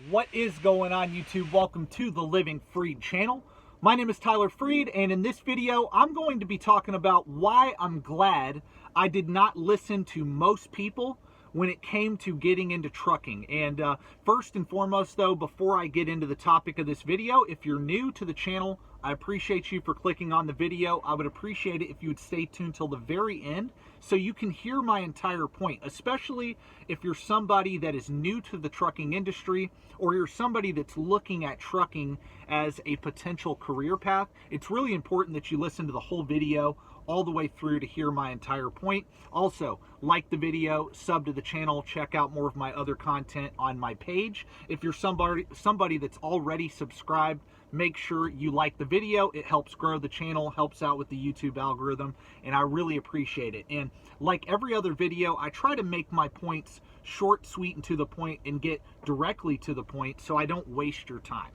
What is going on, YouTube? Welcome to the Living Freed channel. My name is Tyler Freed, and in this video, I'm going to be talking about why I'm glad I did not listen to most people when it came to getting into trucking. And first and foremost, though, before I get into the topic of this video, if you're new to the channel, I appreciate you for clicking on the video. I would appreciate it if you would stay tuned till the very end so you can hear my entire point, especially if you're somebody that is new to the trucking industry or you're somebody that's looking at trucking as a potential career path. It's really important that you listen to the whole video all the way through to hear my entire point. Also, like the video, sub to the channel, check out more of my other content on my page. If you're somebody that's already subscribed, make sure you like the video. It helps grow the channel, helps out with the YouTube algorithm, and I really appreciate it. And like every other video, I try to make my points short, sweet, and to the point, and get directly to the point so I don't waste your time.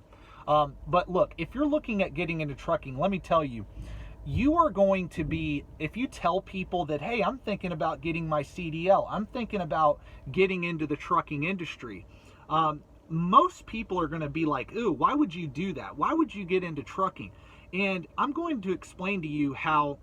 But look, if you're looking at getting into trucking, let me tell you, you are going to be, if you tell people that, hey, I'm thinking about getting my CDL, I'm thinking about getting into the trucking industry, most people are going to be like, ooh, why would you do that? Why would you get into trucking? And I'm going to explain to you how,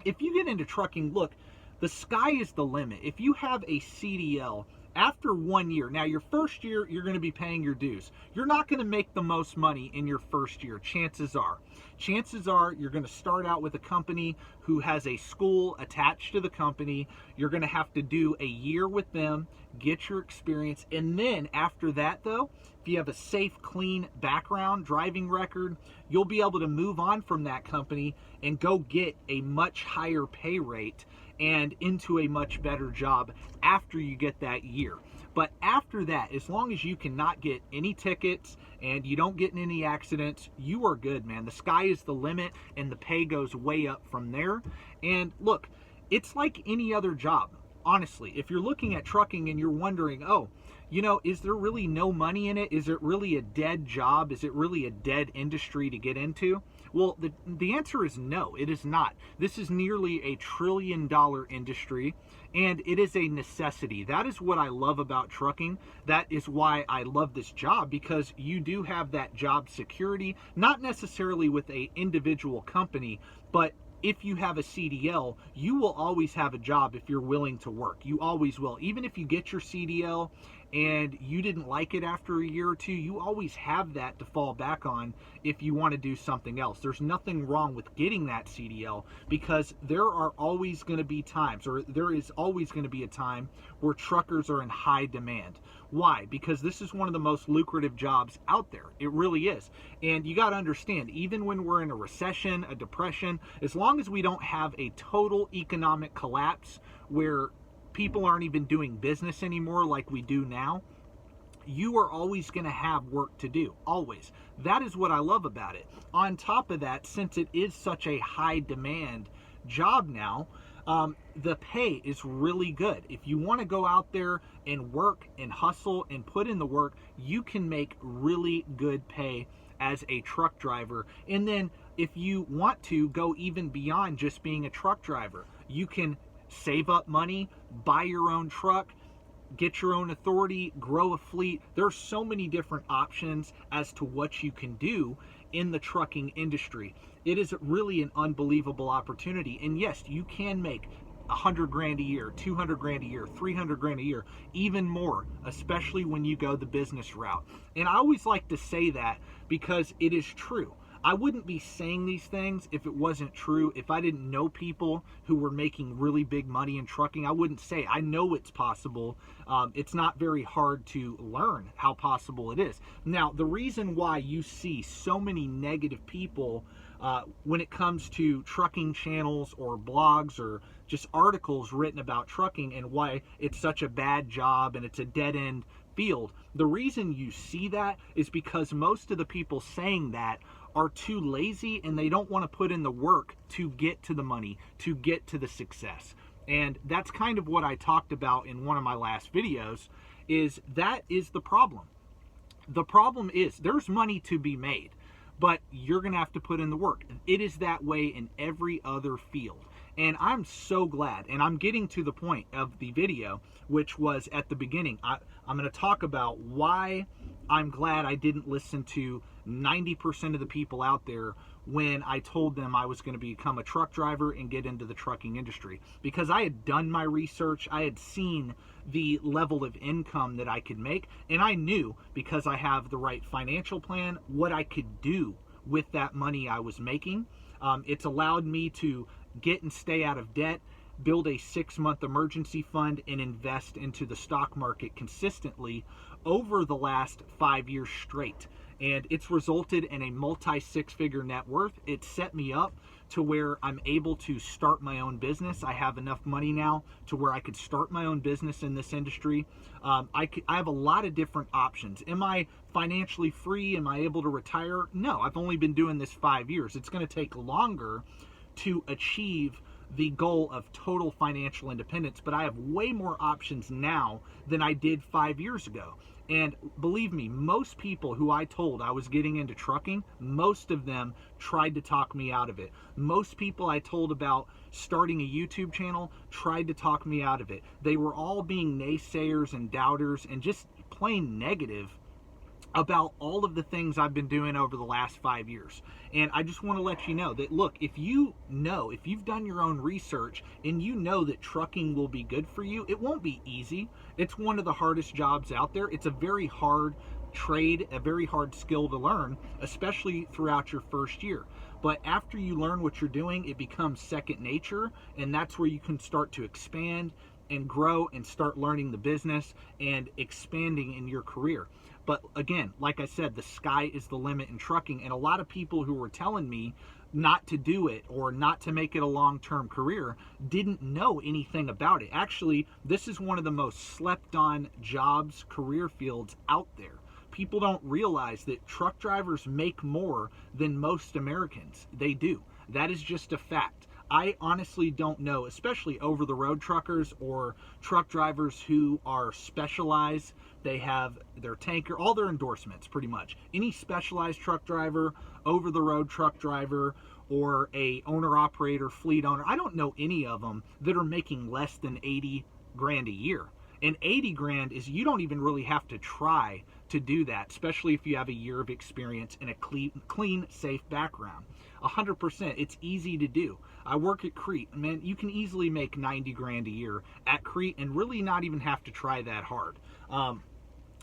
if you get into trucking, look, the sky is the limit. If you have a CDL, after 1 year, now your first year, you're going to be paying your dues. You're not going to make the most money in your first year, chances are. Chances are you're going to start out with a company who has a school attached to the company. You're going to have to do a year with them, get your experience, and then after that, though, if you have a safe, clean background, driving record, you'll be able to move on from that company and go get a much higher pay rate and into a much better job after you get that year. But after that, as long as you cannot get any tickets and you don't get in any accidents, you are good, man. The sky is the limit and the pay goes way up from there. And look, it's like any other job. Honestly, if you're looking at trucking and you're wondering, oh, you know, is there really no money in it? Is it really a dead job? Is it really a dead industry to get into? Well, the answer is no, it is not. This is nearly $1 trillion industry, and it is a necessity. That is what I love about trucking. That is why I love this job, because you do have that job security, not necessarily with an individual company, but if you have a CDL, you will always have a job if you're willing to work. You always will. Even if you get your CDL and you didn't like it after a year or two, you always have that to fall back on if you want to do something else. There's nothing wrong with getting that CDL, because there are always going to be times, or there is always going to be a time where truckers are in high demand. Why? Because this is one of the most lucrative jobs out there. It really is. And you got to understand, even when we're in a recession, a depression, as long as we don't have a total economic collapse where people aren't even doing business anymore like we do now, you are always going to have work to do. Always. That is what I love about it. On top of that, since it is such a high demand job now, the pay is really good. If you want to go out there and work and hustle and put in the work, you can make really good pay as a truck driver. And then if you want to go even beyond just being a truck driver, you can save up money, buy your own truck, get your own authority, grow a fleet. There's so many different options as to what you can do in the trucking industry. It is really an unbelievable opportunity. And yes, you can make 100 grand a year, 200 grand a year, 300 grand a year, even more, especially when you go the business route. And I always like to say that because it is true. I wouldn't be saying these things if it wasn't true. If I didn't know people who were making really big money in trucking, I wouldn't say it. I know it's possible. It's not very hard to learn how possible it is. Now, the reason why you see so many negative people when it comes to trucking channels or blogs or just articles written about trucking and why it's such a bad job and it's a dead-end field, the reason you see that is because most of the people saying that are too lazy and they don't want to put in the work to get to the money, to get to the success. And that's kind of what I talked about in one of my last videos, is that is the problem. The problem is there's money to be made, but you're going to have to put in the work. It is that way in every other field. And I'm so glad, and I'm getting to the point of the video, which was at the beginning. I'm going to talk about why I'm glad I didn't listen to 90% of the people out there when I told them I was going to become a truck driver and get into the trucking industry, because I had done my research. I had seen the level of income that I could make, and I knew, because I have the right financial plan, what I could do with that money I was making. It's allowed me to get and stay out of debt, build a 6-month emergency fund, and invest into the stock market consistently over the last 5 years straight. And it's resulted in a multi-6-figure net worth. It set me up to where I'm able to start my own business. I have enough money now to where I could start my own business in this industry. I have a lot of different options. Am I financially free? Am I able to retire? No, I've only been doing this 5 years. It's going to take longer to achieve the goal of total financial independence, but I have way more options now than I did 5 years ago. And believe me, most people who I told I was getting into trucking, most of them tried to talk me out of it. Most people I told about starting a YouTube channel tried to talk me out of it. They were all being naysayers and doubters and just plain negative about all of the things I've been doing over the last 5 years. And I just want to let you know that, look, if you've done your own research and you know that trucking will be good for you, it won't be easy. It's one of the hardest jobs out there. It's a very hard trade, a very hard skill to learn, especially throughout your first year. But after you learn what you're doing, it becomes second nature, and that's where you can start to expand and grow and start learning the business and expanding in your career. But again, like I said, the sky is the limit in trucking, and a lot of people who were telling me not to do it or not to make it a long-term career didn't know anything about it. Actually, this is one of the most slept-on jobs, career fields out there. People don't realize that truck drivers make more than most Americans. They do. That is just a fact. I honestly don't know, especially over-the-road truckers or truck drivers who are specialized. They have their tanker, all their endorsements pretty much. Any specialized truck driver, over-the-road truck driver, or a owner-operator, fleet owner, I don't know any of them that are making less than 80 grand a year. And 80 grand is, you don't even really have to try to do that, especially if you have a year of experience and a clean, safe background. 100%, it's easy to do. I work at Crete. Man, you can easily make 90 grand a year at Crete and really not even have to try that hard.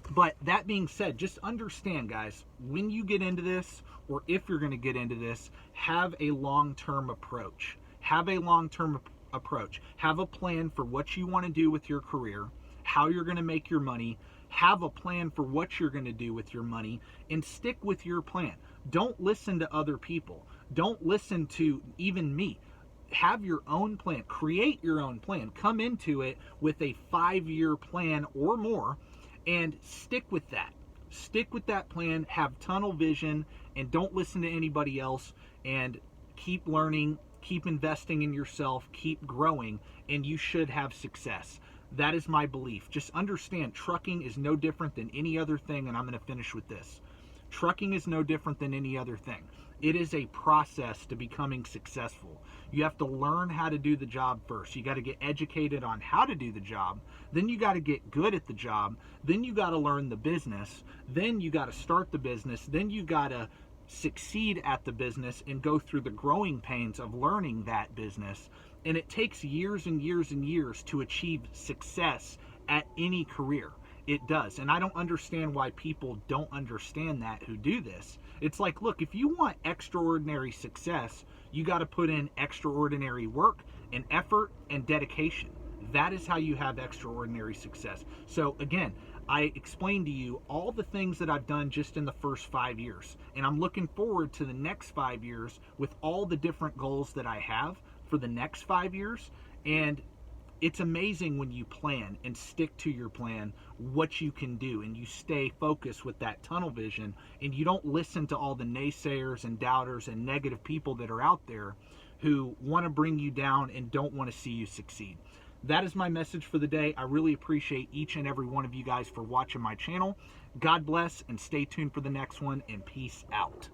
But that being said, just understand, guys, when you get into this, or if you're going to get into this, have a long-term approach. Have a long-term approach. Have a plan for what you want to do with your career, how you're going to make your money. Have a plan for what you're going to do with your money, and stick with your plan. Don't listen to other people. Don't listen to even me. Have your own plan. Create your own plan. Come into it with a 5-year plan or more, and stick with that. Stick with that plan. Have tunnel vision, and don't listen to anybody else, and keep learning, keep investing in yourself, keep growing, and you should have success. That is my belief. Just understand, trucking is no different than any other thing, and I'm going to finish with this. Trucking is no different than any other thing. It is a process to becoming successful. You have to learn how to do the job first. You got to get educated on how to do the job. Then you got to get good at the job. Then you got to learn the business. Then you got to start the business. Then you got to succeed at the business and go through the growing pains of learning that business. And it takes years and years and years to achieve success at any career. It does. And I don't understand why people don't understand that who do this. It's like, look, if you want extraordinary success, you got to put in extraordinary work and effort and dedication. That is how you have extraordinary success. So again, I explained to you all the things that I've done just in the first 5 years. And I'm looking forward to the next 5 years with all the different goals that I have for the next 5 years. And it's amazing when you plan and stick to your plan what you can do, and you stay focused with that tunnel vision, and you don't listen to all the naysayers and doubters and negative people that are out there who want to bring you down and don't want to see you succeed. That is my message for the day. I really appreciate each and every one of you guys for watching my channel. God bless, and stay tuned for the next one, and peace out.